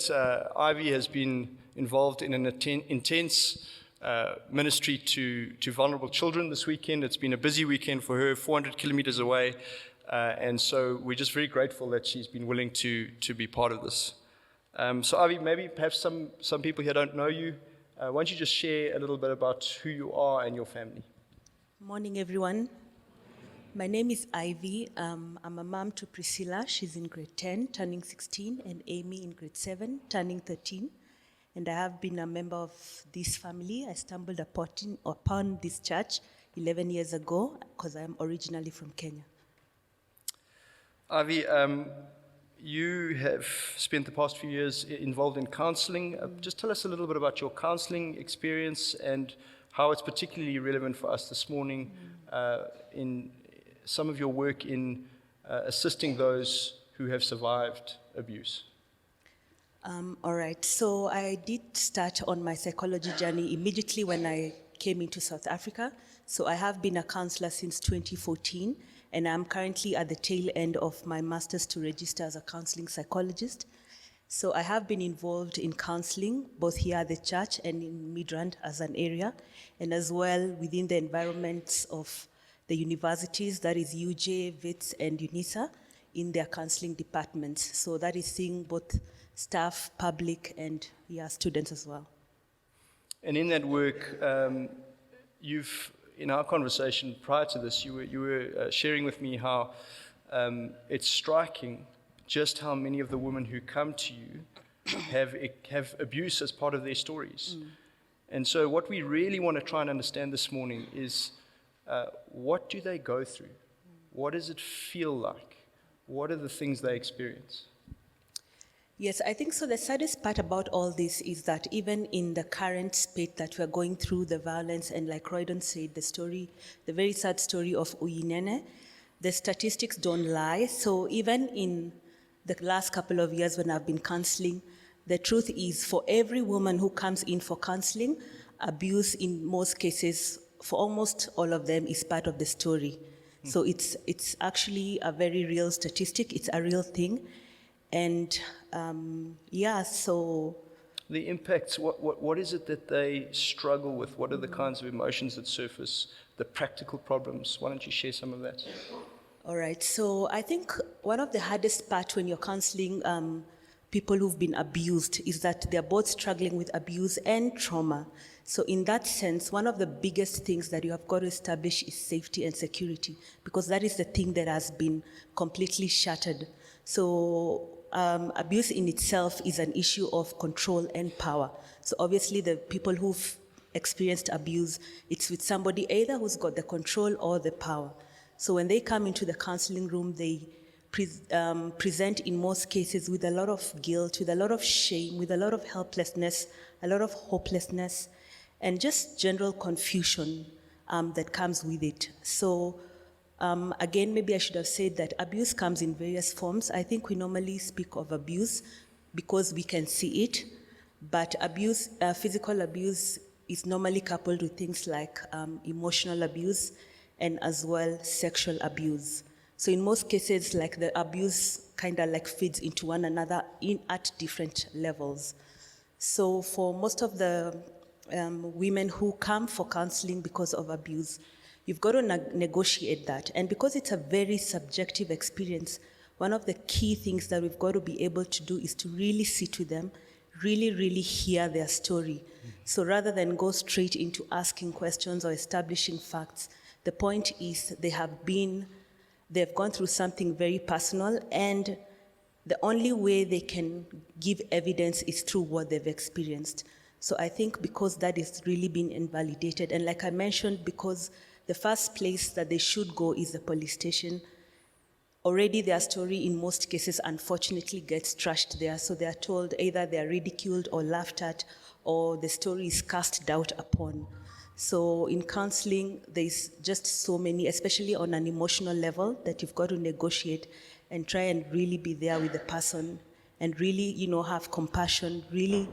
that Ivy has been involved in an intense ministry to vulnerable children this weekend. It's been a busy weekend for her, 400 kilometers away, and so we're just very grateful that she's been willing to be part of this. So Ivy, maybe perhaps some people here don't know you. Why don't you just share a little bit about who you are and your family? Morning, everyone. My name is Ivy. I'm a mom to Priscilla. She's in grade 10, turning 16, and Amy in grade 7, turning 13. And I have been a member of this family. I stumbled upon this church 11 years ago because I'm originally from Kenya. Ivy, you have spent the past few years involved in counselling. Just tell us a little bit about your counselling experience and how it's particularly relevant for us this morning in some of your work in assisting those who have survived abuse. All right, so I did start on my psychology journey immediately when I came into South Africa. So I have been a counselor since 2014, and I'm currently at the tail end of my master's to register as a counselling psychologist. So I have been involved in counseling, both here at the church and in Midrand as an area, and as well within the environments of the universities, that is UJ, WITS, and UNISA, in their counseling departments. So that is seeing both staff, public, and students as well. And in that work, in our conversation prior to this, you were sharing with me how it's striking just how many of the women who come to you have abuse as part of their stories. And so what we really want to try and understand this morning is what do they go through? What does it feel like? What are the things they experience? Yes, I think so. The saddest part about all this is that even in the current spate that we are going through, the violence, and like Roydon said, the very sad story of Uyinene, the statistics don't lie. So even in the last couple of years when I've been counseling, the truth is for every woman who comes in for counseling, abuse in most cases, for almost all of them, is part of the story. So it's actually a very real statistic. It's a real thing. And so... The impacts, what is it that they struggle with? What are the kinds of emotions that surface, the practical problems? Why don't you share some of that? All right, so I think one of the hardest parts when you're counseling people who've been abused is that they're both struggling with abuse and trauma. So in that sense, one of the biggest things that you have got to establish is safety and security, because that is the thing that has been completely shattered. So abuse in itself is an issue of control and power. So obviously the people who've experienced abuse, it's with somebody either who's got the control or the power. So when they come into the counseling room, they present in most cases with a lot of guilt, with a lot of shame, with a lot of helplessness, a lot of hopelessness, and just general confusion that comes with it. So again, maybe I should have said that abuse comes in various forms. I think we normally speak of abuse because we can see it, but abuse, physical abuse, is normally coupled with things like emotional abuse and as well sexual abuse. So in most cases, like the abuse kind of like feeds into one another at different levels. So for most of the women who come for counseling because of abuse, you've got to negotiate that. And because it's a very subjective experience, one of the key things that we've got to be able to do is to really sit with them, really, really hear their story. So rather than go straight into asking questions or establishing facts, the point is they've gone through something very personal, and the only way they can give evidence is through what they've experienced. So I think because that is really been invalidated, and like I mentioned, because the first place that they should go is the police station, already their story in most cases unfortunately gets trashed there. So they are told either they are ridiculed or laughed at, or the story is cast doubt upon. So in counseling, there's just so many, especially on an emotional level, that you've got to negotiate and try and really be there with the person and really, have compassion, really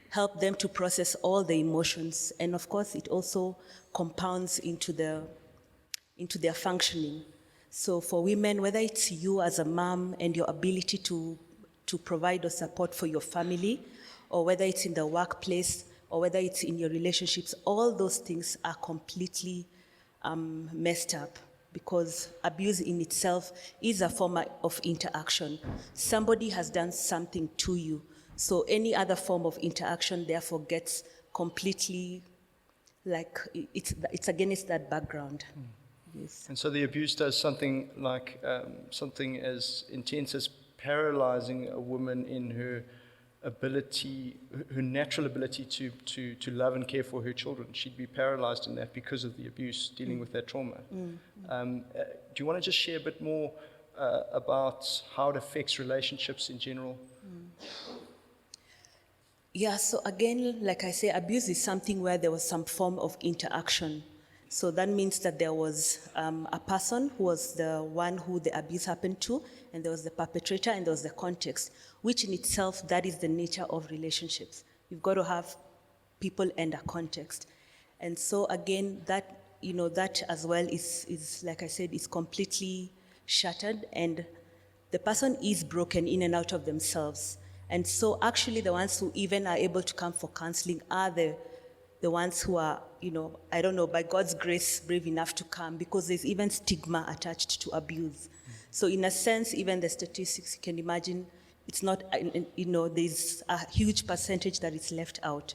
help them to process all the emotions. And of course, it also compounds into their functioning. So for women, whether it's you as a mom and your ability to to provide or support for your family, or whether it's in the workplace, or whether it's in your relationships, all those things are completely messed up, because abuse in itself is a form of interaction. Somebody has done something to you, so any other form of interaction therefore gets completely, like, it's against that background. Yes. And so the abuse does something like something as intense as paralyzing a woman in her ability, her natural ability to love and care for her children. She'd be paralyzed in that because of the abuse, dealing with that trauma. Do you want to just share a bit more about how it affects relationships in general? Yeah, so again, like I say, abuse is something where there was some form of interaction. So that means that there was a person who was the one who the abuse happened to, and there was the perpetrator, and there was the context, which in itself, that is the nature of relationships. You've got to have people and a context. And so again, that, that as well is like I said, is completely shattered, and the person is broken in and out of themselves. And so actually the ones who even are able to come for counseling are the ones who are, I don't know, by God's grace, brave enough to come, because there's even stigma attached to abuse. So in a sense, even the statistics, you can imagine, it's not, there's a huge percentage that is left out.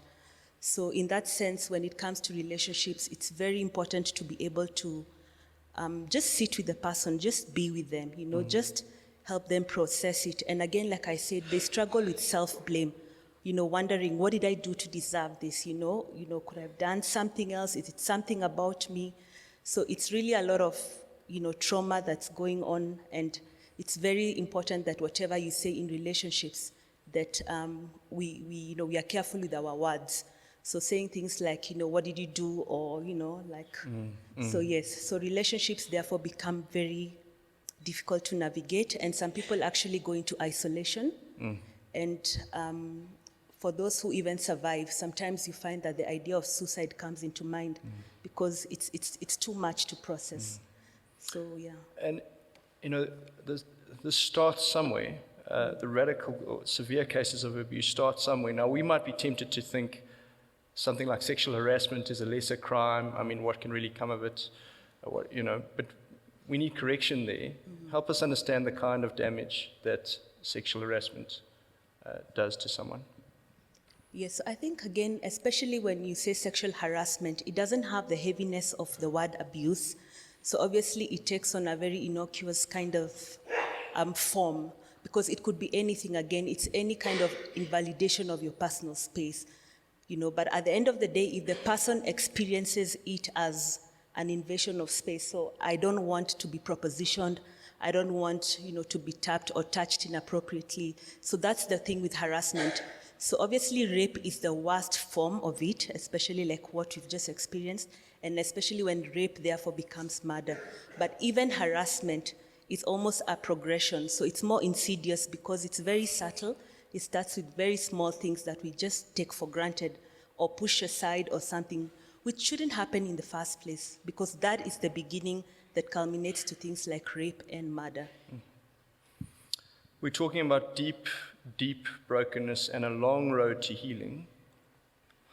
So in that sense, when it comes to relationships, it's very important to be able to just sit with the person, just be with them, just help them process it. And again, like I said, they struggle with self-blame, wondering, what did I do to deserve this? Could I have done something else? Is it something about me? So it's really a lot of, trauma that's going on. And it's very important that whatever you say in relationships, that we are careful with our words. So saying things like, what did you do? Or, so yes. So relationships therefore become very difficult to navigate, and some people actually go into isolation. And for those who even survive, sometimes you find that the idea of suicide comes into mind because it's too much to process. So yeah. And this starts somewhere. The radical or severe cases of abuse start somewhere. Now we might be tempted to think something like sexual harassment is a lesser crime. I mean, what can really come of it? But we need correction there. Help us understand the kind of damage that sexual harassment does to someone. Yes, I think, again, especially when you say sexual harassment, it doesn't have the heaviness of the word abuse. So obviously it takes on a very innocuous kind of form, because it could be anything. Again, it's any kind of invalidation of your personal space. But at the end of the day, if the person experiences it as an invasion of space, so I don't want to be propositioned, I don't want, to be tapped or touched inappropriately. So that's the thing with harassment. So obviously rape is the worst form of it, especially like what we've just experienced, and especially when rape therefore becomes murder. But even harassment is almost a progression, so it's more insidious because it's very subtle. It starts with very small things that we just take for granted or push aside, or something which shouldn't happen in the first place, because that is the beginning that culminates to things like rape and murder. We're talking about deep, deep brokenness and a long road to healing.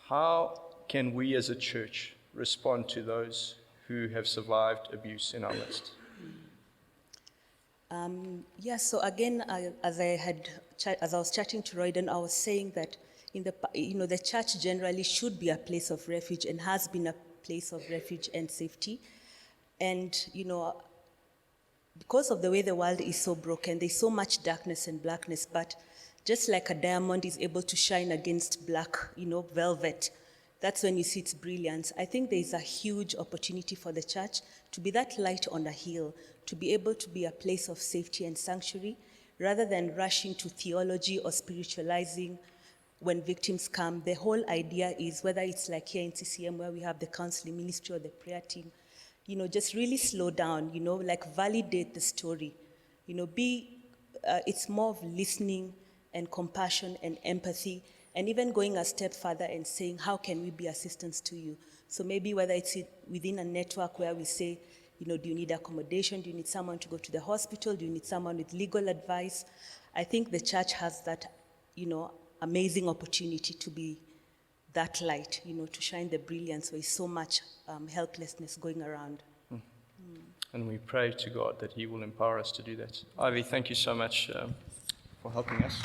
How can we as a church respond to those who have survived abuse in our midst? So again, as I was chatting to Royden, I was saying that the church generally should be a place of refuge, and has been a place of refuge and safety. And because of the way the world is so broken, there's so much darkness and blackness. But just like a diamond is able to shine against black, velvet, that's when you see its brilliance. I think there is a huge opportunity for the church to be that light on a hill, to be able to be a place of safety and sanctuary, rather than rushing to theology or spiritualizing when victims come. The whole idea is, whether it's like here in CCM where we have the counseling ministry or the prayer team, just really slow down, validate the story. It's more of listening and compassion and empathy, and even going a step further and saying, how can we be assistance to you? So maybe whether it's within a network where we say, do you need accommodation? Do you need someone to go to the hospital? Do you need someone with legal advice? I think the church has that, amazing opportunity to be that light, to shine the brilliance where there's so much helplessness going around. And we pray to God that He will empower us to do that. Ivy, thank you so much for helping us.